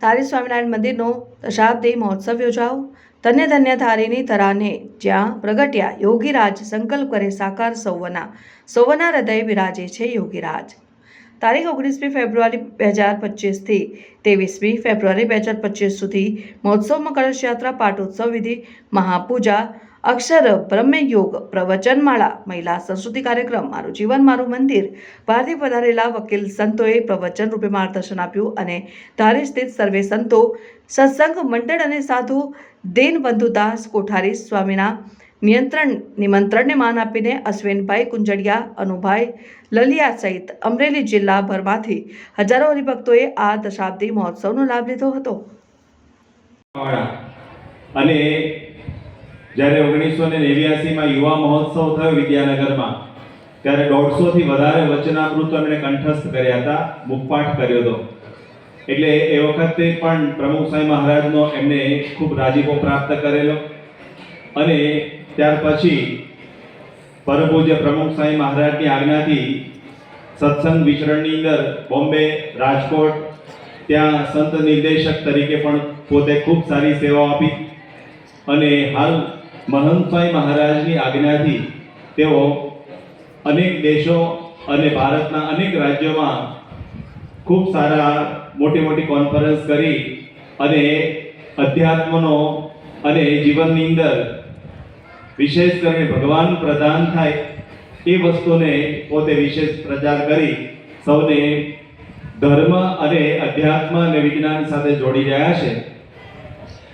ધારી સ્વામિનારાયણ મંદિરનો દશાબ્દી મહોત્સવ યોજાયો। ધન્ય ધન્ય ધારીની ધરાને જ્યાં પ્રગટ્યા યોગીરાજ, સંકલ્પ કરે સાકાર સૌવના હૃદય વિરાજે છે યોગીરાજ। તારીખ 19મી ફેબ્રુઆરી 2025 થી 23મી ફેબ્રુઆરી 2025 સુધી મહોત્સવમાં કળશયાત્રા, પાટોત્સવ વિધિ, મહાપૂજા, અક્ષર બ્રહ્મયોગ, પ્રવચનમાળા, મહિલા સંસ્કૃતિ કાર્યક્રમ, મારું જીવન મારું મંદિર, બહારથી પધારેલા વકીલ સંતોએ પ્રવચન રૂપે માર્ગદર્શન આપ્યું અને ધારી સ્થિત સર્વે સંતો, સત્સંગ મંડળ અને સાધુ દીનબંધુદાસ કોઠારી સ્વામીના નિમંત્રણને માન આપીને અશ્વિનભાઈ કુંજડિયા, અનુભાઈ લલિયા સહિત અમરેલી જિલ્લાભરમાંથી હજારો હરિભક્તોએ આ દશાબ્દી મહોત્સવનો લાભ લીધો હતો। અને જ્યારે 1989માં યુવા મહોત્સવ થયો વિદ્યાનગરમાં, ત્યારે 150 થી વધારે વચનામૃતો એમણે કંઠસ્થ કર્યા હતા, મુખપાઠ કર્યો હતો। એટલે એ વખતે પણ પ્રમુખ સ્વામી મહારાજનો એમને ખૂબ રાજીપો પ્રાપ્ત કરેલો। અને ત્યાર પછી પરમ પૂજ્ય પ્રમુખ સ્વામી મહારાજની આજ્ઞાથી સત્સંગ વિચરણની અંદર બોમ્બે, રાજકોટ ત્યાં સંત નિર્દેશક તરીકે પણ પોતે ખૂબ સારી સેવાઓ આપી। અને હાલ મહંત સ્વામી મહારાજની આજ્ઞાથી તેઓ અનેક દેશો અને ભારતના અનેક રાજ્યોમાં ખૂબ સારા મોટી કોન્ફરન્સ કરી અને અધ્યાત્મનો અને જીવનની અંદર વિશેષ કરીને ભગવાન પ્રધાન થાય એ વસ્તુને પોતે વિશેષ પ્રચાર કરી સૌને ધર્મ અને અધ્યાત્મ અને વિજ્ઞાન સાથે જોડી રહ્યા છે।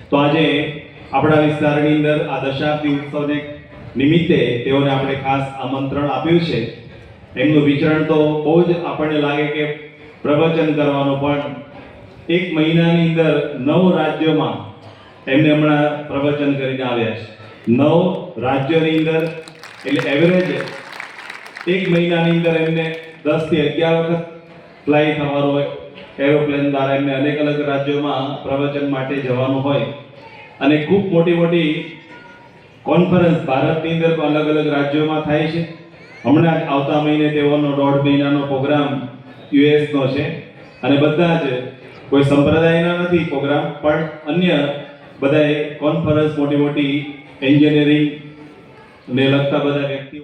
તો આજે આપણા વિસ્તારની અંદર આ દશાબ્દી ઉત્સવને નિમિત્તે તેઓને આપણે ખાસ આમંત્રણ આપ્યું છે। એમનું વિચરણ તો બહુ જ આપણને લાગે કે પ્રવચન કરવાનું, પણ 1 મહિનાની અંદર 9 રાજ્યોમાં એમને હમણાં પ્રવચન કરીને આવ્યા છે। 9 રાજ્યોની અંદર, એટલે એવરેજ 1 મહિનાની અંદર એમને 10 થી 11 વખત ફ્લાય થવાનું હોય, એરોપ્લેન દ્વારા એમને અનેક અલગ રાજ્યોમાં પ્રવચન માટે જવાનું હોય। અને ખૂબ મોટી કોન્ફરન્સ ભારતની અંદર અલગ અલગ રાજ્યોમાં થાય છે। હમણાં જ આવતા મહિને તેઓનો 1.5 મહિનાનો પ્રોગ્રામ યુએસનો છે। અને બધા જ કોઈ સંપ્રદાયના નથી પ્રોગ્રામ, પણ અન્ય બધાએ કોન્ફરન્સ મોટી એન્જિનિયરિંગ ને લગતા બધા વ્યક્તિઓ